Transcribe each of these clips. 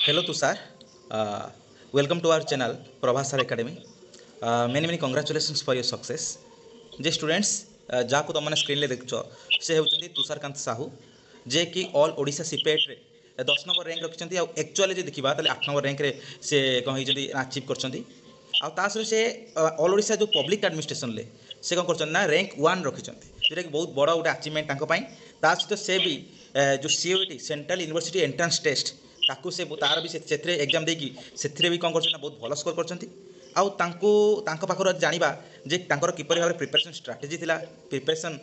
Hello Tushar, welcome to our channel Prabhasar Academy. Many congratulations for your success. J students जहाँ तुम मैंने screen देखुच से होती तुषारकांत साहू जे कि ऑल ओडिशा सीपेट रे 10 नंबर रैंक रखिंट एक्चुअली जो देखा ताले 8 नंबर रैंक रे से कौन होती अचीव कर से ऑल ओडिशा जो पब्लिक एडमिनिस्ट्रेशन ले से कौन कर रैंक 1 रखिंट जोटा कि बहुत बड़ा गोटे अचीवमेंट सहित से भी जो CUET central university entrance test ताकू से तार भी से एग्जाम देकी से भी कौन कर बहुत भल स्कोर कर जाना जे किपर भाव प्रिपेरेसन स्ट्राटेजी थिला प्रिपेरेसन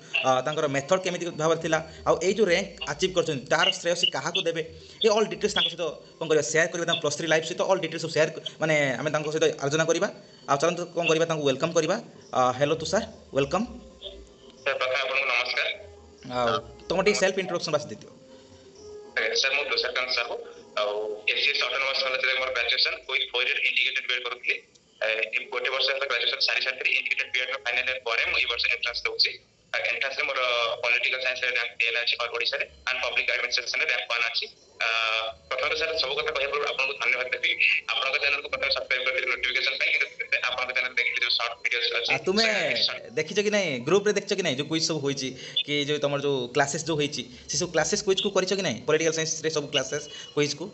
तांकर मेथड केमिति भाव थिला आउ ए जो रैंक अचीव करछन तार श्रेय से काहा को देबे ये ऑल डिटेल्स तांको सहित कोन करबा शेयर करबा तां +3 लाइव सहित ऑल डिटेल्स शेयर माने आमे तांको सहित आलोचना करबा आ चलन कोन करबा तांको वेलकम करबा हेलो तुषार वेलकम सर प्रथम आपन नमस्कार तुम टी सेल्फ इंट्रोडक्शन बास दितियो सर मु तुषारकांत साहू आ एससीएस ऑटोनोमस कॉलेज रे मोर graduation with 4 year integrated BEd करथली गोटे वर्ष ग्रेजुएशन सारी सारी integrated BEd final year per मु ई वर्ष एंट्रांस दउची एंट्रांस रे मोर पॉलिटिकल साइंस रे रैंक 10 अछि और ओडिसा रे एंड पब्लिक एडमिनिस्ट्रेशन रे रैंक 1 अछि प्रथम सर सब कथा कहै पर आपन को धन्यवाद देबी आपन का चैनल को प्रथम सब्सक्राइब कर नोटिफिकेशन पे आपन का चैनल देखि जो शॉर्ट वीडियोस अछि तुमे देखिछ कि नहीं ग्रुप रे देखछ कि नहीं जो क्विज सब होईची कि जो तमर जो क्लासेस जो होईची से सब क्लासेस क्विज को करिछ कि नहीं पॉलिटिकल साइंस रे सब क्लासेस क्विज को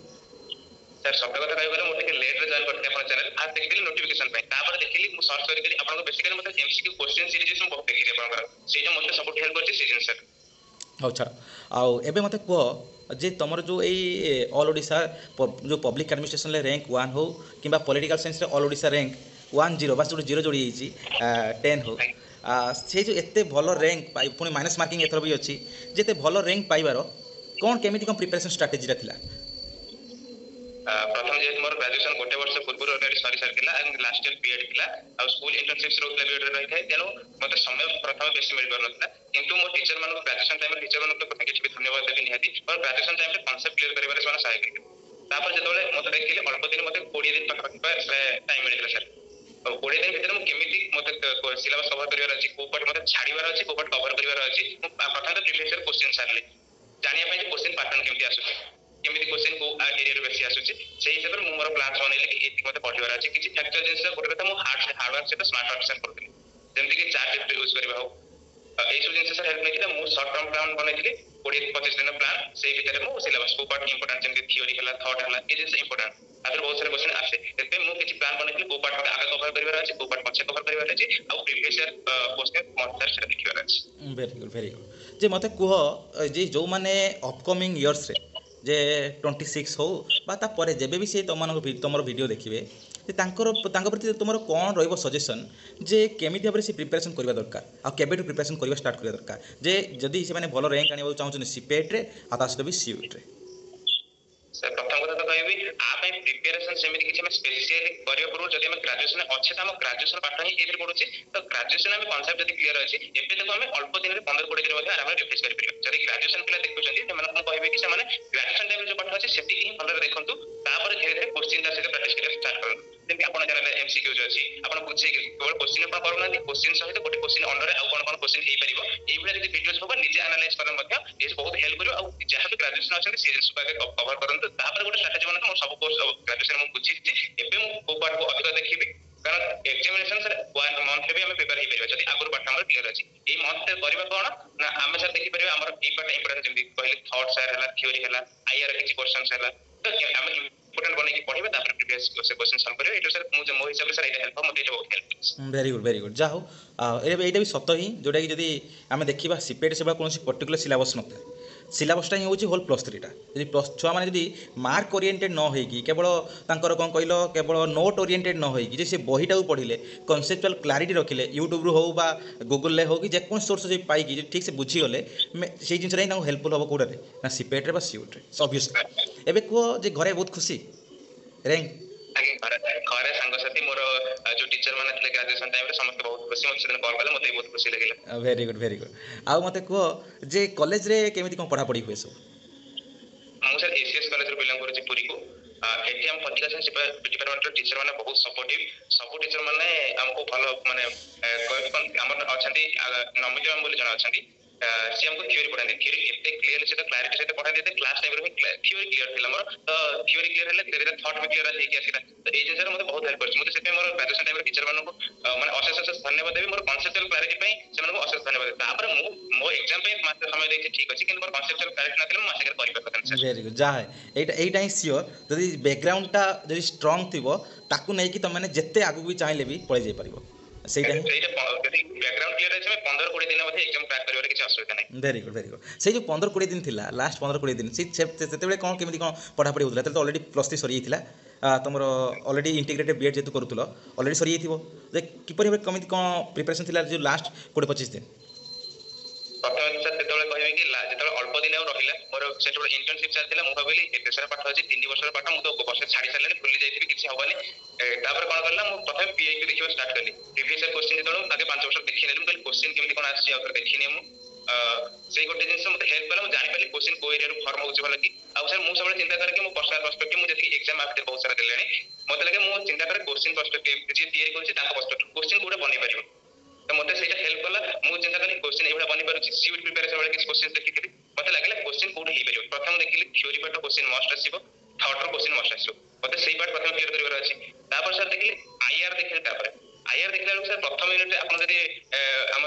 सर सब कथा कहै गले मोटे के लेट रे जॉइन करते अपन चैनल आज देखिली नोटिफिकेशन पे तापर देखिली मु सर्च करी अपन को बेसिकली मतलब एमसीक्यू क्वेश्चन सीरीज हम बहुत देखिली अपन सेटा मोटे सब हेल्प करछि सीजन सर हो छाड़ आउ एबे मते कह जे तमर जो ए ऑल ओडिशा जो पब्लिक एडमिनिस्ट्रेशन ले रैंक 1 हो किबा पॉलिटिकल साइंस रे ऑल ओडिशा रैंक 10 बस जो 0 जोड़ी होईची 10 हो से जो एते भलो रैंक पाई पुनी माइनस मार्किंग एथर भी अछि जेते भलो रैंक पाइबारो कोन केमिति कोन प्रिपरेशन स्ट्रेटजी रखिला प्रथम जे मोर ग्रेजुएशन गोटे वर्ष पूर्व ऑलरेडी सरी सरकिला एंड लास्ट ईयर बीएड थिला आ स्कूल इंटर्नशिप्स रोकला बीएड रे रही थाए तेनो मते समय प्रथम बेसी मिल पर नथला किंतु मोर टीचर मानु ग्रेजुएशन टाइम टीचर मानु को किछि भी धन्यवाद देबी निहाती और ग्रेजुएशन टाइम रे कांसेप्ट क्लियर करिबारे समान सहायक केले तापर जेतोले मते देखिले अल्प दिन मते 20 दिन तक पर टाइम मिलिला सर और 20 दिन भीतर मु केमिति मते सिलेबस कवर करिवार अछि को पार्ट मते छाडीवार अछि को पार्ट कवर करिवार अछि मु प्रथम तो प्रीवियस ईयर क्वेश्चन सारले जानिया पय क्वेश्चन पैटर्न केमिति आसुछि केमिति क्वेश्चन को एरिया रे बेसी आसुछि सेही हिसाब रे मु मोर प्लान बनेले कि एति मते पढिवार अछि किछि फैक्टर जिंस गोटे कथा मु हार्ड वर्क से स्मार्ट वर्क से करथि जेमति कि चार्ट टिप यूज करबा हो ए सब जिंस से हेल्प नेकिला मु शॉर्ट टर्म प्लान बनेथिले 20-25 दिन प्लान सेही भीतर मु सिलेबस को पार्ट इंपोर्टेंट जेमति थ्योरी हला थॉट हला ए जिंस इंपोर्टेंट आदर बहुत सारे क्वेश्चन आसे एते मु किछि प्लान बनेथिले को पार्ट आगे कवर करिवार अछि को पार्ट पछे कवर करिवार अछि आ प्रीवियस ईयर क्वेश्चन मॉनिटर से देखिवार अछि वेरी गुड जे मते कुह जे जो माने अपकमिंग इयर्स रे जे 26 हो बा ता परे जेबे भी से तुमर वीडियो देखिबे जे तांकर प्रति तुमर कोन रहइबो सजेशन जे केमिति भाबरे से प्रिपरेशन करबा दरकार आ केबेटू प्रिपरेशन करबा स्टार्ट करबा दरकार जे जदी से माने भलो रैंक आनिबो चाहउछन सीपेट रे आ ता सहित भी सीयूईटी रे सर प्रथम कथा तो कहबी आ पे प्रिपरेशन सेमिति किछि हम स्पेशली करियो पूर्व जदी हम ग्रेजुएशन अच्छे हम ग्रेजुएशन पाठ ही एबे पढुछि तो ग्रेजुएशन में कांसेप्ट जदी क्लियर अछि एबे देखो हम अल्प दिन रे 15-20 दिन मध्ये आराम रे रिफ्रेश करि परियो जदी ग्रेजुएशन पिला देखुछन्ती से माने कहबे कि से माने ग्रेजुएशन टाइम जो पाठ अछि सेति ही भलो देखंतु तापर धीरे धीरे क्वेश्चन दा से प्रैक्टिस करिया स्टार्ट करन जेमति आपण जानले एमसीक्यू जो अछि आपण बुझे केवल क्वेश्चन पर करू ना क्वेश्चन सहित गोटे क्वेश्चन अंडर आ कोन क्वेश्चन हे परिबो एई भले जदी वीडियोस होबा निजे एनालाइज करन मध्ये ए बहुत हेल्प करियो आ जहां भी ग्रेजुएशन अछि से जिंस को आगे कवर करन तापर गोटे स्ट्रेटजी बना मो सब कोर्स ग्रेजुएशन मु बुझी एबे मु को पार्ट को अधिक देखिबी कारण एग्जामिनेशन सर 1 मंथ भी हम प्रिपेयर हे परिबा जदी आगुर पाठ हमर क्लियर अछि एई मंथ से करबा कोन ना हम सर देखि परिबा हमर ई पार्ट इंपोर्टेंट जेमति पहले थॉट सर हला थ्योरी हला आईआर किछि क्वेश्चंस हला तो हम इंपोर्टेंट बने कि पढिबा तापर प्रीवियस क्वेश्चन सॉल्व करियो एतो सर मु जे मो हिसाब से सर एटा हेल्प मते बहुत हेल्प वेरी गुड जाहो एटा भी सत ही जोटा कि जदी आमे देखिबा सीपेट सेबा कोनोसी पर्टिकुलर सिलेबस नते सिलेबसटा ही होची होल +3 टा जदी प्लस छुआ माने जदी मार्क ओरिएंटेड न होई कि केवल तांकर कोन कहलो केवल नोट ओरिएंटेड न होई कि जे से बहीटा पढ़िले कॉन्सेप्चुअल क्लैरिटी रखिले यूट्यूब रो हो बा गूगल ले हो कि जे कोन सोर्स जे पाई कि ठीक से बुझी गले से जिंस रे हेल्पफुल हो कोडा रे ना सीपेट रे बा सीयूट रे ऑब्वियस एबे को जे घरे बहुत खुशी रैंक घरे संग साथी मोर जो टीचर माने थिले ग्रेजुएशन टाइम रे समस्त बहुत खुशी मते दिन कॉल कले मते बहुत खुशी लागिला वेरी गुड आ मते को जे कॉलेज रे केमिति कोन पढ़ा पढ़ी होय सब मु सर एसीएस कॉलेज रे बिलोंग करै छी पुरी को एटी हम पॉलिटिकल साइंस डिपार्टमेंट रो टीचर माने बहुत सपोर्टिव सब टीचर माने हमको भलो माने हमर अछंती नमिता बोली जण अछंती सी हमको थ्योरी पढ़ाते थ्योरी एते क्लियर से तो क्लैरिटी से पढ़ा देते क्लास टाइम रे थ्योरी क्लियर थिला मोर तो थ्योरी क्लियर हेले धीरे धीरे थॉट भी क्लियर आसी कि आसीला तो ए जिंस रे मते बहुत हेल्प करछ मते सेते मोर ग्रेजुएशन टाइम रे टीचर मानको माने अशेष अशेष धन्यवाद देबी मोर कॉन्सेप्चुअल क्लैरिटी पई से मानको अशेष धन्यवाद देबी तापर मो एग्जाम पे मात्र समय देछि ठीक अछि किंतु मोर कॉन्सेप्चुअल क्लैरिटी नथिले मो आशा कर पारबे सर वेरी गुड जहाँ एटा ही सियोर जदि बैकग्राउंडटा जदि स्ट्रंग थिबो ताकू नहीं कि तुम मैंने जिते आगू भी चाहिए भी पड़े जाई परिबो ସେଇଟା ହିଁ बैकग्राउंड क्लियर अछि 15 20 दिन मध्ये एग्जाम क्रैक करिवार किछ असुविधा नै वेरी गुड वेरी गुड से जो 15-20 दिन थिला लास्ट 15-20 दिन सेते कौन केमी कौन पढ़ापढ़ी होता तो ऑलरेडी +3 सरी जाइला तुम ऑलरेडी इंटीग्रेटेड बीएड जेतु करूथलो ऑलरेडी सरी जाइथिबो जे किपरि भाबे कमिति कौन प्रिपरेशन थिला जो लास्ट 20-25 दिन प्रथम सर तेतबेले कहबे कि जेतबेले अल्प दिन आ रहिला मोर सेतबेले इंटर्नशिप चलथिला मु भाबिली ए देशर पाठ अछि 3 वर्षर पाठ मु तो वर्ष छाडी सारलेनी भूली जाइथिबि किछि हबनी तापर कोन करला मु प्रथम पीआईक्यू देखिबा स्टार्ट करली प्रीवियस ईयर क्वेश्चन जेतबेले ताके 5 वर्ष देखि नेलु कहली क्वेश्चन केमति कोन आछि आ देखिने मु सेई गोटे जिंस मते हेल्प कला मु जानि पाली क्वेश्चन को एरिया रो फॉर्म होछि भला कि आ सर मु सबले चिंता करे कि मु पर्सनल पर्सपेक्टिव मु जति एग्जाम आफ्टर बहुत सारा देलेनी मते लागे मु चिंता करे क्वेश्चन पर्सपेक्टिव जे तयारी करछि ताका पर्सपेक्टिव क्वेश्चन कोडा बनि परिबो तो मते सेटा हेल्प कला मु चिंता कली क्वेश्चन एबडा बनि पारुछि सीयूटी प्रिपरेशन वाला किछ क्वेश्चन देखिथिबि मते लागला क्वेश्चन कोड हे परिबो प्रथम देखिली थ्योरी पार्ट क्वेश्चन मस्ट आसीबो थर्ड रो क्वेश्चन मस्ट आसीबो मते सेई पार्ट प्रथम क्लियर करिवार अछि तापर सर देखिली आईआर देखिली तापर आईआर देखला सर प्रथम यूनिट आपन जदि हम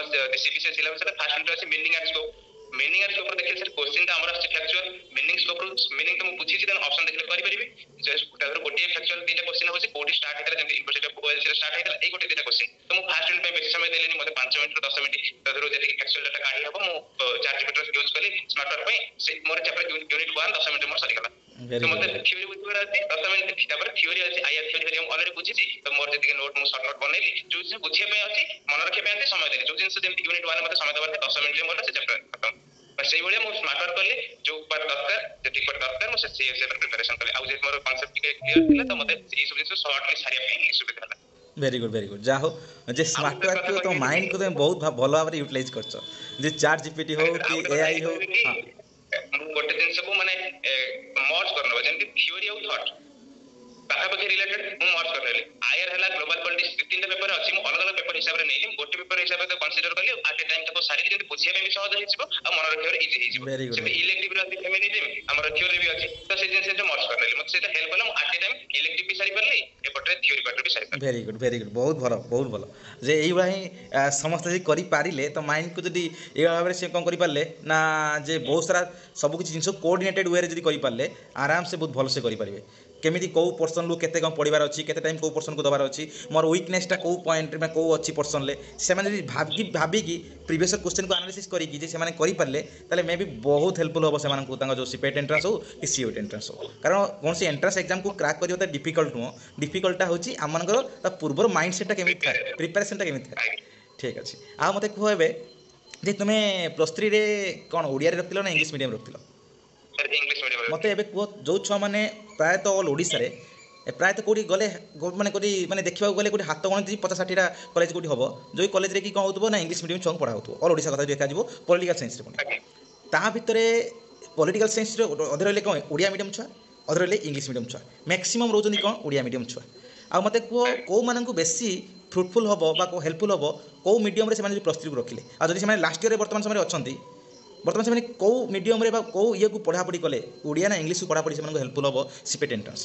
CBC syllabus sir first unit अछि meaning and scope meaning and scope देखिली सर क्वेश्चन ता हमर अछि फैक्चुअल मीनिंग स्कोप रो मीनिंग तो मु बुझी छी देन ऑप्शन देखले करि परिबि जे तापर गोटे फैक्चुअल दीटा क्वेश्चन होछि कोडी start हेतला Zeme university of Goa से स्टार्ट हेतला ए गोटे दीटा क्वेश्चन तो मु फर्स्ट यूनिट पे बेसी समय देलेनी मते 5 मिनिट 10 मिनिट तादरो जेति फैक्चुअल डाटा काढी हबो मु चैट जीपीटी यूज कली स्मार्ट वर्क पे से मोर चैप्टर यूनिट 1 10 मिनिट मोर सरी गला तो मते थ्योरी बुझिबार अछि 10 मिनिट तापर थ्योरी अछि आईआर थ्योरी हम ऑलरेडी बुझी छी तो मोर जेति नोट मु शॉर्ट नोट बनैली जो से बुझिया पे अछि मन रखे पे अछि समय देली जो जिंस जेमि यूनिट 1 मते समय देबार 10 मिनिट मोर से चैप्टर खत्म बस सेही बळे मु स्मार्ट वर्क करली जो पर दरकार जेति पर दरकार मु से सीएसए पर प्रिपरेशन करली आ जे मोर कांसेप्ट के क्लियर थिला तो मते ई सब जिंस शॉर्टली सारिया पे सुविधा होला वेरी गुड जा हो जे स्मार्ट वर्क को तो माइंड को तो बहुत भल भाव यूटिलाइज करछ जे चैट जीपीटी हो कि एआई हो मु गोटे जिंस को माने मर्ज करनबा जेमि थ्योरी और थॉट पाखापाखि रिलेटेड मु मर्ज करनेली आईआर हला ग्लोबल पॉलिटिक्स तीनटा पेपर अछि मु अलग अलग पेपर हिसाब रे नेली गोटे पेपर हिसाब रे कंसीडर करली एट ए टाइम तको सारी जेते बुझिया पे भी सहज हिजबो आ मन रखियो इजी हिजबो से इलेक्टिव रे अछि फेमिनिज्म हमर थ्योरी भी अछि तो से जिंस से मर्ज करनेली मत सेटा हेल्प होला मु एट ए टाइम इलेक्टिव भी सारी करली ए पटरे थ्योरी पटरे भी सारी करली वेरी गुड बहुत भलो जे एई बा ही समस्त जे करि पारिले तो माइंड को जदी ए भाव रे से कोन करि पारले ना जे बहुत सारा सब कुछ जिंस कोऑर्डिनेटेड वे रे जदी करि पारले आराम से बहुत भलो से करि पारिबे केमिति को पर्सन रु केते कम पढ़िबार अछि केते टाइम को पर्सन को दबार अछि मोर वीकनेसटा को पॉइंट में को अछि पर्सन ले से माने भाबी कि प्रीवियस क्वेश्चन को एनालिसिस करी कि जे से माने करि पारले ताले मे भी बहुत हेल्पफुल होबो से माने को तांगा जो सीपेट एंट्रेंस हो कि सीयूटी एंट्रेंस हो कारण कोन से एंट्रेंस एग्जाम को क्रैक करियो त डिफिकल्ट नो डिफिकल्टटा होछि आ मानकर त पूर्वर माइंडसेटटा केमिति थाए प्रिपरेशनटा केमिति थाए ठीक अछि आ मते कहबे जे तुमे +3 रे कोन ओडिया रे रखतिलो ना इंग्लिश मीडियम रखतिलो इंग्लिश मीडियम मते एबे को जो छ माने प्राय तो ऑल ओडिसा रे प्राय तो कोडी गले माने कोडी माने देखिबा गले कोडी हाथ गणति 50-60 टा कॉलेज कोडी हबो जो कॉलेज रे की कोन होतबो ना इंग्लिश मीडियम छंग पढा होतबो ऑल ओडिसा कथा देखा जिवो पॉलिटिकल साइंस रे कोन ता भितरे पॉलिटिकल साइंस रे अधर ले कोन ओडिया मीडियम छ अधर ले इंग्लिश मीडियम छ मैक्सिमम रोजनी कोन ओडिया मीडियम छ आ मते को मानन को बेसी फ्रूटफुल हबो बा को हेल्पफुल हबो को मीडियम रे से माने प्रस्तुति को रखिले आ जदि से माने लास्ट ईयर रे वर्तमान समय अछंती वर्तमान से कौ मीडियम रे कौ ये को पढ़ापढ़ी कले ओडिया ना इंग्लिश को पढ़ापढ़ी से हेल्पफुल हम सीपेट एंट्रेंस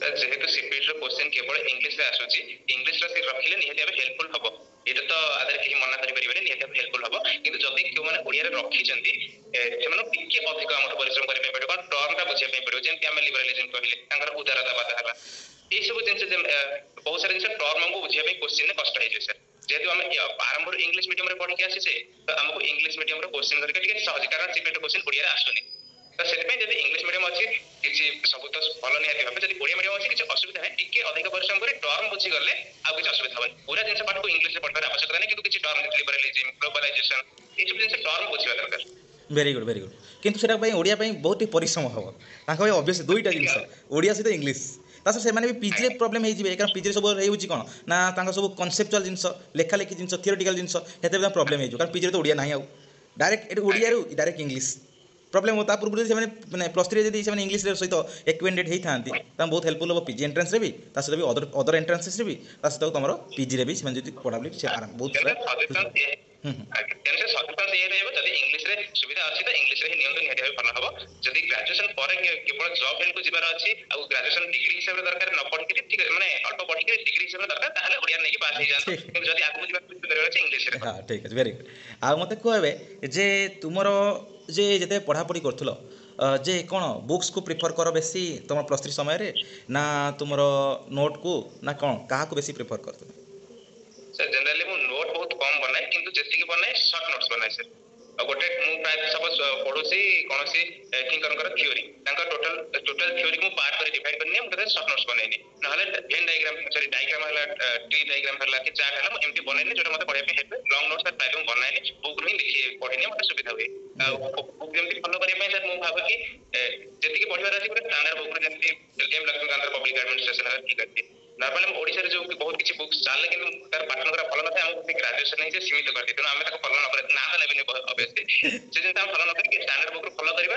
सर जेहेतु सीपेट रो क्वेश्चन केवल इंग्लिश रे आसुची इंग्लिश रे रखिले निहाती भाबे हेल्पफुल हबो एटा तो आदर केही मना करि परिबे निहाती भाबे हेल्पफुल हबो किंतु जदि केउ माने ओडिया रे रखि चंती से माने टिके अधिक हमर परिश्रम करि पे पड़ो टर्म ता बुझे पे पड़ो जेम कि हम लिबरलिज्म कहले तांकर उदारता बात हला ए सब जिंस जे बहुत सारे जिंस टर्म हमको बुझे पे क्वेश्चन ने कष्ट है जे सर जेहेतु हम आरंभ इंग्लिश मीडियम रे पढ़ के आसी से तो हमको इंग्लिश मीडियम रो क्वेश्चन करके टिके सहज कारण सीपेट क्वेश्चन ओडिया रे आसुनी तो सेति पे जदि इंग्लिश मीडियम अछि किछि सब तो भलो नै आथि भाबे जदि ओडिया मीडियम अछि किछि असुविधा है टिके अधिक परिश्रम करे टर्म बुझी गले आ किछि असुविधा होय पूरा जिंस पाठ को इंग्लिश रे पढ़बार आवश्यकता नै किंतु किछि टर्म लिबरलिज्म ग्लोबलाइजेशन ए सब जिंस टर्म बुझिबा दरकार वेरी गुड किंतु सेटा पई ओडिया पई बहुत ही परिश्रम हबो ताको ऑब्वियस दुईटा जिंस ओडिया सहित इंग्लिश तास से माने भी पीजी रे प्रॉब्लम हे जिवे कारण पीजी रे सब हे होची कोन ना तांका सब कॉन्सेप्चुअल जिंस लेखा लेखी जिंस थियोरेटिकल जिंस हेते भी प्रॉब्लम हे जो कारण पीजी रे तो ओडिया नाही आउ डायरेक्ट एट ओडिया रो डायरेक्ट इंग्लिश प्रॉब्लम होता पूर्व से माने +3 जदी से माने इंग्लिश रे सहित एक्वेंटेड हेई थांती ता बहुत हेल्पफुल हो पीजी एंट्रेंस रे भी ता से भी अदर एंट्रेंसेस रे भी ता से तमरो पीजी रे भी से माने जदी पढाबली से आराम बहुत ହୁଁ ହୁଁ ତେଣୁ ସେ ସଜେସନ୍ ଇଏ ରହିବ ଯଦି ଇଂଲିଶରେ ସୁବିଧା ଅଛି ତ ଇଂଲିଶରେ ହିଁ ନିଅନ୍ତୁ, ନିହାତି ଭାବେ ଭଲ ହବ। ଯଦି ଗ୍ରାଜୁଏସନ ପରେ କେବଳ ଜବ୍ ଫିଲ୍ଡକୁ ଯିବାର ଅଛି ଆଉ ଗ୍ରାଜୁଏସନ ଡିଗ୍ରୀ ହିସାବରେ ଦରକାର ନ ପଢିକିରି ଠିକ ମାନେ ଅଳ୍ପ ପଢିକିରି ଡିଗ୍ରୀ ହିସାବରେ ଦରକାର ତାହେଲେ ଓଡ଼ିଆ ନେଇକି ପାସ୍ ହେଇଯାଆନ୍ତୁ, ଠିକ୍ କିନ୍ତୁ ଯଦି ଆଗକୁ ଯିବାକୁ କରିବାର ଅଛି ଇଂଲିଶରେ ହଁ ଠିକ୍ ଅଛି ଭେରି ଗୁଡ୍। ଆଉ ମୋତେ କୁହ ଏବେ ଯେ ତୁମର ଯେ ଯେତେ ପଢ଼ାପଢ଼ି କରୁଥିଲ ଯେ କ'ଣ ବୁକ୍ସକୁ ପ୍ରିଫର କର ବେଶୀ ତୁମ ପ୍ଲସ୍ ଥ୍ରୀ ସମୟରେ ନା ତୁମର ନୋଟ୍କୁ ନା କ'ଣ କାହାକୁ ବେଶୀ ପ୍ରିଫର କର ତୁମେ? ସାର୍ ଜେନେରାଲି ମୁଁ ନୋଟ୍ ବହୁତ କମ୍ ବନାଏ, କିନ୍ତୁ ଯେତିକି ବନାଏ ସର୍ଟ ନୋଟ୍ସ ବନାଏ ସାର୍। ଆଉ ଗୋଟେ ମୁଁ ପ୍ରାୟ ସପୋଜ ପଢୁଛି କୌଣସି ଥିଙ୍କରଙ୍କର ଥିଓରି, ତାଙ୍କ ଟୋଟାଲ ଥିଓରି ମୁଁ ପାର୍ଟ କରି ଡିଭାଇଡ୍ କରିନିଏ, ମୁଁ କେବେ ସର୍ଟ ନୋଟ୍ସ ବନେଇନି। ନହେଲେ ଭେନ୍ ଡାଇଗ୍ରାମ ସରି ଡାଇଗ୍ରାମ ହେଲା, ଟ୍ରି ଡାଇଗ୍ରାମ ହେଲା କି ଚାର୍ଟ ହେଲା, ମୁଁ ଏମିତି ବନେଇନି ଯୋଉଟା ମୋତେ ପଢିବା ପାଇଁ ହେଲ୍ପ ହୁଏ। ଲଙ୍ଗ ନୋଟ୍ସ ପ୍ରାୟ ମୁଁ ବନାଏନି, ବୁକ୍ରୁ ହିଁ ଦେଖି ପଢିନିଏ, ମୋତେ ସୁବିଧା ହୁଏ। ଆଉ ବୁକ୍ ଯେମିତି ଫଲୋ କରିବା ପାଇଁ ସାର୍ ମୁଁ ଭାବେ କି ଯେତିକି ପଢିବାର ଅଛି ଗୋଟେ ଷ୍ଟାଣ୍ଡାର୍ଡ ବୁକ୍ରୁ ଯେମିତି ଏମ୍ ଲକ୍ଷ୍ମୀକାନ୍ତର ପବ୍ଲିକ ଆଡମିନିଷ୍ଟ୍ରେସନ ହେଲା ଠିକ୍ ଅଛି। ନର୍ମାଲି ଆମ ଓଡ଼ିଶାରେ ଯୋଉ ବହୁତ କିଛି ବୁକ୍ସ ଚାଲେ କିନ୍ତୁ ତାର ପାଠନ କରା ଭଲ ନଥାଏ, ଆମକୁ ଗ୍ରାଜୁଏସନ ହିଁ ସୀମିତ କରିଦିଏ। ତେଣୁ ଆମେ ତାକୁ ଫଲୋ ନ କରିବା, ନା ତ ନେବିନି ଅବଭିୟସଲି, ସେ ଜିନିଷ ଆମେ ଫଲୋ ନ କରିକି ଷ୍ଟାଣ୍ଡାର୍ଡ ବୁକ୍ରୁ ଫଲୋ କରିବା,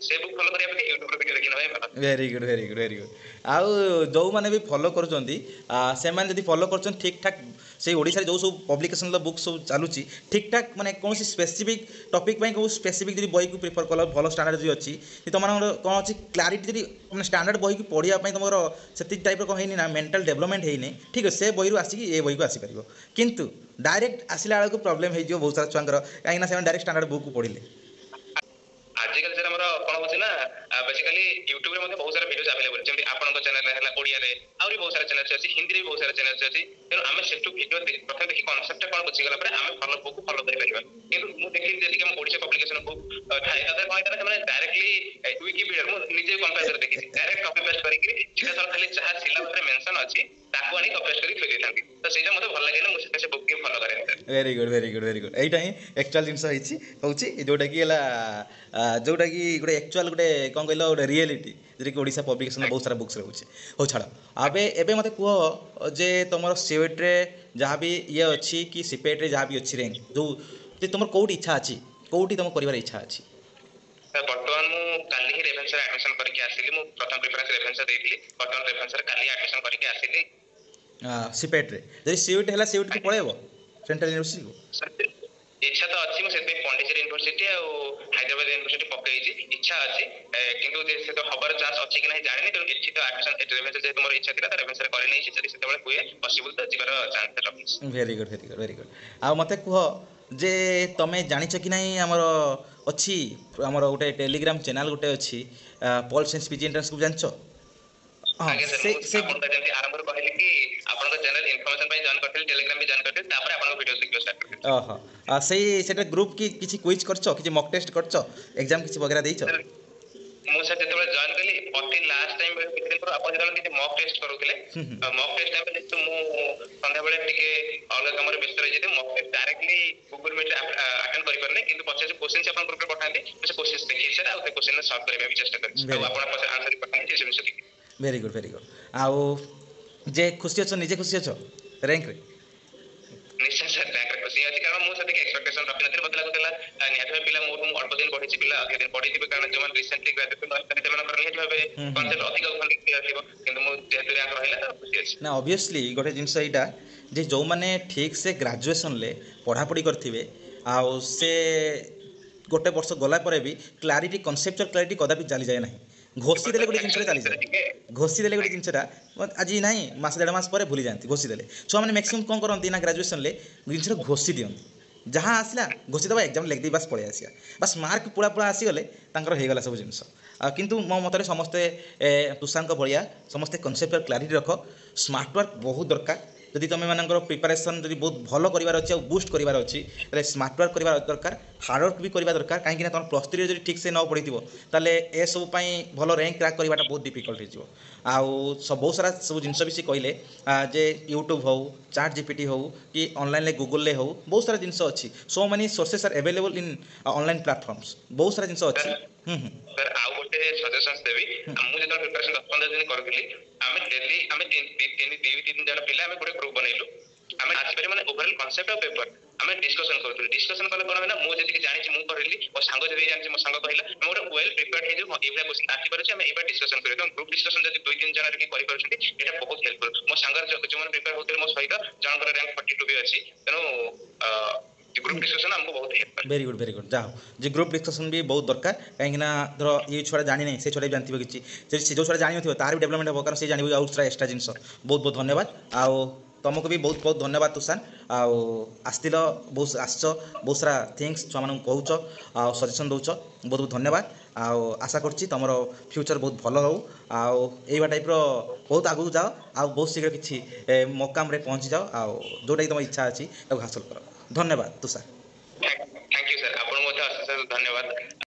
ସେ ବୁକ୍ ଫଲୋ କରିବା ପାଇଁ ୟୁଟ୍ୟୁବରୁ ଟିକେ ଦେଖି ନେବା ହିଁ ଭଲ। Very good very good very good. ଆଉ ଯେଉଁମାନେ ବି ଫଲୋ କରୁଛନ୍ତି ସେମାନେ ଯଦି ଫଲୋ କରୁଛନ୍ତି ଠିକ୍ ଠାକ୍ ସେଇ ଓଡ଼ିଶାରେ ଯେଉଁ ସବୁ ପବ୍ଲିକେସନ୍ର ବୁକ୍ ସବୁ ଚାଲୁଛି ଠିକ୍ ଠାକ୍ ମାନେ କୌଣସି ସ୍ପେସିଫିକ୍ ଟପିକ୍ ପାଇଁ କେଉଁ ସ୍ପେସିଫିକ୍ ଯଦି ବହିକୁ ପ୍ରିଫର କଲ ଭଲ ଷ୍ଟାଣ୍ଡାର୍ଡ଼ ଯଦି ଅଛି ତୁମମାନଙ୍କର କ'ଣ ଅଛି କ୍ଲାରିଟି ଯଦି ମାନେ ଷ୍ଟାଣ୍ଡାର୍ଡ଼ ବହିକୁ ପଢ଼ିବା ପାଇଁ ତୁମର ସେତିକି ଟାଇପ୍ର କ'ଣ ହେଇନି ନା ମେଣ୍ଟାଲ୍ ଡେଭଲପମେଣ୍ଟ ହେଇନି ଠିକ୍ ଅଛି, ସେ ବହିରୁ ଆସିକି ଏ ବହିକୁ ଆସିପାରିବ। କିନ୍ତୁ ଡାଇରେକ୍ଟ ଆସିଲା ବେଳକୁ ପ୍ରୋବ୍ଲେମ୍ ହେଇଯିବ ବହୁତ ସାରା ଛୁଆଙ୍କର, କାହିଁକିନା ସେମାନେ ଡାଇରେକ୍ଟ ଷ୍ଟାଣ୍ଡାର୍ଡ଼ ବୁକ୍ ପଢ଼ିଲେ। ଆଜିକାଲି ସାର୍ ଆମର କ'ଣ ହଉଛି ନା ବେସିକାଲି ୟୁଟ୍ୟୁବରେ ମଧ୍ୟ ବହୁତ ସାରା ଭିଡ଼ିଓଜ ଆଭେଲେବଲ୍, ଯେମିତି ଆପଣଙ୍କ ଚ୍ୟାନେଲରେ ହେଲା ଓଡ଼ିଆରେ ଆହୁରି ବହୁତ ସାରା ଚ୍ୟାନେଲ୍ସ ଅଛି, ହିନ୍ଦୀରେ ବି ବହୁତ ସାରା ଚ୍ୟାନେଲ୍ସ ଅଛି। ତେଣୁ ଆମେ ସେଠୁ ଭିଡ଼ିଓ ପ୍ରଥମେ ଦେଖି କନସେପ୍ଟଟା କ'ଣ ବୁଝିଗଲା ପରେ ଆମେ ଭଲ ବୁକ୍ ଫଲୋ କରିପାରିବା। କିନ୍ତୁ ମୁଁ ଦେଖିଲି ଯେତିକି ଆମ ଓଡ଼ିଶା ପବ୍ଲିକେସନ ବୁକ୍ ଥାଏ ତାদের କ'ଣ ହେଇଥାଏ ସେମାନେ ଡାଇରେକ୍ଟଲି ୱିକିପିଡ଼ିଆ ମୁଁ ନିଜେ କମ୍ପେୟାର କରି ଦେଖିଛି, ଡାଇରେକ୍ଟ କପି ପେଷ୍ଟ କରିକି ସିଧାସଳଖ ଖାଲି ଯାହା ସିଲାବସରେ ମେନସନ୍ ଅଛି ତାକୁ ଆଣି କପି ପେଷ୍ଟ କରି ଥୋଇ ଦେଇଥାନ୍ତି। ତ ସେଇଟା ମୋତେ ଭଲ ଲାଗେନି, ମୁଁ ସେ ବୁକ୍ ହିଁ ଫଲୋ କରେନି sir. Very good very good very good. ଏଇଟା ହିଁ ଆକ୍ଚୁଆଲ୍ ଜିନିଷ ହେଉଛି ଯେଉଁଟାକି ହେଲା ଯେଉଁଟାକି ଗୋଟେ ଆକ୍ଚୁଆଲ୍ ଗୋଟେ କ'ଣ କହିଲ ଗୋଟେ ରିଏଲିଟି ଯେଉଁଟାକି ଓଡ଼ିଶା ପବ୍ଲିକେସନ୍ର ବହୁତ ସାରା ବୁକ୍ସ ରହୁଛି। ହଉ ଛାଡ଼, ଏବେ ମୋତେ କୁହ ଯେ ତୁମର ସିଓଇଟିରେ ଯାହା ବି ଇଏ ଅଛି କି ସିପେଟ୍ରେ ଯାହା ବି ଅଛି ର୍ୟାଙ୍କ ଯେଉଁ ଯେ ତୁମର କେଉଁଠି ଇଚ୍ଛା ଅଛି, କେଉଁଠି ତୁମ କରିବାର ଇଚ୍ଛା ଅଛି? ବର୍ତ୍ତମାନ ମୁଁ କାଲି ହିଁ ରେଭେନ୍ସାରେ ଆଡମିସନ କରିକି ଆସିଲି। ମୁଁ ପ୍ରଥମ ପ୍ରିଫରେନ୍ସ ରେଭେନ୍ସା ଦେଇଥିଲି, ବର୍ତ୍ତମାନ ରେଭେନ୍ସାରେ କାଲି ଆଡମିସନ କରିକି ଆସିଲି। ସିପେଟ୍ରେ ଯଦି ସିଓଇଟି ହେଲା ସିଓଇଟିକୁ ପଳେଇବ ସେଣ୍ଟ୍ରାଲ ୟୁନିଭର୍ସିଟିକୁ? ଇଚ୍ଛା ତ ଅଛି, ମୁଁ ସେଥିପାଇଁ ପଣ୍ଡିଚେରୀ ୟୁନିଭର୍ସିଟି ଆଉ ହାଇଦ୍ରାବାଦ ୟୁନିଭର୍ସିଟି ପକେଇଛି, ଇଚ୍ଛା ଅଛି। କିନ୍ତୁ ସେ ତ ହବାର ଚାନ୍ସ ଅଛି କି ନାହିଁ ଜାଣିନି, ତେଣୁ ଏଠି ତ ଆଡମିସନ ରେଭେନ୍ସା ଯେହେତୁ ମୋର ଇଚ୍ଛା ଥିଲା ତ ରେଭେନ୍ସାରେ କରିନେଇଛି, ଯଦି ସେତେବେଳେ ହୁଏ ପସିବୁଲ ତ ଯିବାର ଚାନ୍ସ ରଖିଛି। Very good very good very good. ଆଉ ମୋତେ କୁହ ଯେ ତମେ ଜାଣିଛ କି ନାହିଁ ଆମର ଅଛି ଆମର ଗୋଟେ ଟେଲିଗ୍ରାମ ଚ୍ୟାନେଲ୍ ଗୋଟେ ଅଛି Paul science PG entrance group ଜାଣିଛ? ହଁ ଆଜ୍ଞା ସାର୍, ସେ ମୁଁ ସେ ଆପଣଙ୍କ ଯେମିତି ଆରମ୍ଭରୁ କହିଲି କି ଆପଣଙ୍କ ଚ୍ୟାନେଲ ଇନଫର୍ମେସନ ପାଇଁ ଜଏନ୍ କରିଥିଲି, ଟେଲିଗ୍ରାମ ବି ଜଏନ୍ କରିଥିଲି, ତାପରେ ଆପଣଙ୍କ ଭିଡ଼ିଓ ଦେଖିବା ଷ୍ଟାର୍ଟ କରିଥିଲି। ଓହୋ ସେଇଟା ଗ୍ରୁପ୍ କି କିଛି କୁଇଜ୍ କରିଛ, କିଛି ମକ୍ ଟେଷ୍ଟ କରିଛ, ଏକ୍ଜାମ୍ କିଛି ବଗେରା ଦେଇଛ? ମୁଁ ସାର୍ ଯେତେବେଳେ ଜଏନ୍ କଲି ଅତି ଲାଷ୍ଟ ଟାଇମ୍ କିଛି ଦିନ ପରେ ଆପଣ ଯେତେବେଳେ କିଛି ମକ୍ ଟେଷ୍ଟ କରୁଥିଲେ, ମକ୍ ଟେଷ୍ଟ ଟାଇମ୍ ଯେହେତୁ ମୁଁ ସନ୍ଧ୍ୟାବେଳେ ଟିକେ ଅଲଗା କାମରେ ବ୍ୟସ୍ତ ରହିଯାଇଥିଲି, mock test directly Google Meet attend କରିପାରିନି, କିନ୍ତୁ ପଛରେ ଯୋଉ କୋଶ୍ଚିନ୍ ଆପଣ ଗ୍ରୁପରେ ପଠାନ୍ତି ମୁଁ ସେ କୋଶ୍ଚିନ୍ ଦେଖିଛି ସାର୍, ଆଉ ସେ କୋଶ୍ଚିନ୍ ସଲ୍ଭ କରିବା ପାଇଁ ଚେଷ୍ଟା କରିଛି, ଆଉ ଆପଣ ପଛରେ ଆନ୍ସର ପଠାନ୍ତି ସେ ଜିନିଷ ଦେଖିଛି। Very good very good. ଆଉ ଯେ ଖୁସି ଅଛ, ନିଜେ ଖୁସି ଅଛ ର୍ୟାଙ୍କରେ? ନିଶ୍ଚୟ ସାର୍, ର୍ୟାଙ୍କରେ ଖୁସି ଅଛି, କାରଣ ମୁଁ ସେତିକି ଏକ୍ସପେକ୍ଟେସନ ରଖିନଥିଲି। ମୋତେ ଲାଗୁଥିଲା ନିହାତି ଭାବେ ପିଲା ମୋଠୁ ମୁଁ ଅଳ୍ପ ଦିନ ପଢିଛି, ପିଲା ଅଧିକ ଦିନ ପଢିଥିବେ, କାରଣ ଯେଉଁମାନେ ରିସେଣ୍ଟଲି ଗ୍ରାଜୁଏସନ କରିଛନ୍ତି ସେମାନଙ୍କର ନିହାତି ଭାବେ କନସେପ୍ଟ ଅଧିକ ଭଲ କ୍ଲିୟର ଥିବ, କିନ୍ତୁ ମୁଁ ଯେହେତୁ ର୍ୟାଙ୍କ ରହିଲା ତ ଖୁସି ଅଛି। ନା ଅବଭିୟସଲି ଗୋଟେ ଜିନିଷ ଏଇଟା ଯେ ଯେଉଁମାନେ ଠିକ୍ ସେ ଗ୍ରାଜୁଏସନ୍ରେ ପଢ଼ାପଢ଼ି କରିଥିବେ ଆଉ ସେ ଗୋଟେ ବର୍ଷ ଗଲା ପରେ ବି କ୍ଲାରିଟି କନସେପ୍ଚୁଆଲ କ୍ଲାରିଟି କଦାପି ଚାଲିଯାଏ ନାହିଁ, ଘୋଷି ଦେଲେ ଗୋଟେ ଜିନିଷଟା ଚାଲିଯାଏ, ଘୋଷି ଦେଲେ ଗୋଟେ ଜିନିଷଟା ଆଜି ନାହିଁ ମାସ ଦେଢ଼ ମାସ ପରେ ଭୁଲି ଯାଆନ୍ତି, ଘୋଷି ଦେଲେ ଛୁଆମାନେ ମ୍ୟାକ୍ସିମମ୍ କ'ଣ କରନ୍ତି ନା ଗ୍ରାଜୁଏସନ୍ରେ ଜିନିଷଟା ଘୋଷି ଦିଅନ୍ତି, ଯାହା ଆସିଲା ଘୋଷି ଦେବା ଏକ୍ଜାମ୍ ଲେଖିଦେଇ ବାସ୍ ପଳେଇ ଆସିବା, ବାସ୍ ମାର୍କ ପୁଳା ପୁଳା ଆସିଗଲେ ତାଙ୍କର ହେଇଗଲା ସବୁ ଜିନିଷ। କିନ୍ତୁ ମୋ ମତରେ ସମସ୍ତେ ତୁଷାରଙ୍କ ଭଳିଆ ସମସ୍ତେ କନସେପ୍ଟୁଆଲ କ୍ଲାରିଟି ରଖ, ସ୍ମାର୍ଟ ୱାର୍କ ବହୁତ ଦରକାର। ଯଦି ତୁମେମାନଙ୍କର ପ୍ରିପାରେସନ୍ ଯଦି ବହୁତ ଭଲ କରିବାର ଅଛି ଆଉ ବୁଷ୍ଟ କରିବାର ଅଛି ତାହେଲେ ସ୍ମାର୍ଟ ୱାର୍କ କରିବା ଦରକାର, ହାର୍ଡ଼ ୱାର୍କ ବି କରିବା ଦରକାର, କାହିଁକିନା ତୁମ ପ୍ଲସ୍ ଥ୍ରୀରେ ଯଦି ଠିକ୍ ସେ ନ ପଢ଼ିଥିବ ତାହେଲେ ଏସବୁ ପାଇଁ ଭଲ ର୍ୟାଙ୍କ କ୍ରାକ୍ କରିବାଟା ବହୁତ ଡିଫିକଲ୍ଟ ହେଇଯିବ। ଆଉ ବହୁତ ସାରା ସବୁ ଜିନିଷ ବି ସେ କହିଲେ ଯେ ୟୁଟ୍ୟୁବ୍ ହେଉ, ଚାଟ୍ ଜିପିଟି ହେଉ କି ଅନଲାଇନ୍ରେ ଗୁଗଲରେ ହେଉ ବହୁତ ସାରା ଜିନିଷ ଅଛି, show many sources R available in online platforms, ବହୁତ ସାରା ଜିନିଷ ଅଛି। ସାର୍ ଆଉ ଗୋଟେ ସଜେସନ୍ସ ଦେବି, ମୁଁ ଯେତେବେଳେ ପ୍ରିପାରେସନ 10-15 ଦିନ କରୁଥିଲି, ଆମେ ଡେଲି ଆମେ 2-3 ଜଣ ପିଲା ଆମେ ଗୋଟେ ଗ୍ରୁପ ବନେଇଲୁ, ଆମେ ଆସିପାରିବ ମାନେ ଓଭରଅଲ୍ କନସେପ୍ଟ ଅଫ ପେପର ଆମେ ଡିସ୍କସନ କରୁଥିଲୁ। ଡିସ୍କସନ କଲେ କ'ଣ ହେଲା, ମୁଁ ଯେତିକି ଜାଣିଛି ମୁଁ କହିଲି, ମୋ ସାଙ୍ଗ ଯେତିକି ଜାଣିଛି ମୋ ସାଙ୍ଗ କହିଲା, ଆମେ ଗୋଟେ ୱେଲ୍ ପ୍ରିପେୟାର୍ଡ ହେଇଯିବ, ଏଇଭଳିଆ କୋଶ୍ଚିନ୍ ଆସିପାରୁଛି, ଆମେ ଏଇଭଳିଆ ଡିସ୍କସନ କରିବା। ତେଣୁ ଗ୍ରୁପ ଡିସ୍କସନ ଯଦି 2-3 ଜଣରେ କିଏ କରିପାରୁଛନ୍ତି ଏଇଟା ବହୁତ ହେଲ୍ପଫୁଲ୍। ମୋ ସାଙ୍ଗର ଯେଉଁମାନେ ପ୍ରିପେୟାର ହଉଥିଲେ ମୋ ସହିତ ଜଣଙ୍କର ର୍ୟାଙ୍କ 42 ବି ଅଛି, ତେଣୁ ଗ୍ରୁପ ଡିସ୍କସନ ଆମକୁ ବହୁତ ହେଲ୍ପ କରେ। ଭେରି ଗୁଡ୍ ଯାହା ହଉ ଯେ ଗ୍ରୁପ୍ ଡିସ୍କସନ୍ ବି ବହୁତ ଦରକାର କାହିଁକିନା ଧର ଏ ଛୁଆଟା ଜାଣିନାହିଁ ସେ ଛୁଆଟା ବି ଜାଣିଥିବ କିଛି ଯଦି ସେ ଯେଉଁ ଛୁଆଟା ଜାଣିନଥିବ ତାର ବି ଡେଭଲପମେଣ୍ଟ ହେବ କାରଣ ସେ ଜାଣିବ ଆଉ ଏକ୍ସଟ୍ରା ଜିନିଷ। ବହୁତ ଧନ୍ୟବାଦ ଆଉ ତୁମକୁ ବି ବହୁତ ଧନ୍ୟବାଦ ତୁଷାର ଆଉ ଆସିଥିଲ ବହୁତ ଆସିଛ ବହୁତ ସାରା ଥିଙ୍ଗସ୍ ଛୁଆମାନଙ୍କୁ କହୁଛ ଆଉ ସଜେସନ୍ ଦେଉଛ ବହୁତ ଧନ୍ୟବାଦ ଆଉ ଆଶା କରୁଛି ତୁମର ଫ୍ୟୁଚର୍ ବହୁତ ଭଲ ହେଉ ଆଉ ଏଇଭଳିଆ ଟାଇପ୍ର ବହୁତ ଆଗକୁ ଯାଅ ଆଉ ବହୁତ ଶୀଘ୍ର କିଛି ମକାମରେ ପହଞ୍ଚିଯାଅ ଆଉ ଯେଉଁଟାକି ତୁମ ଇଚ୍ଛା ଅଛି ତାକୁ ହାସଲ କର। ଧନ୍ୟବାଦ ତୁଷାର।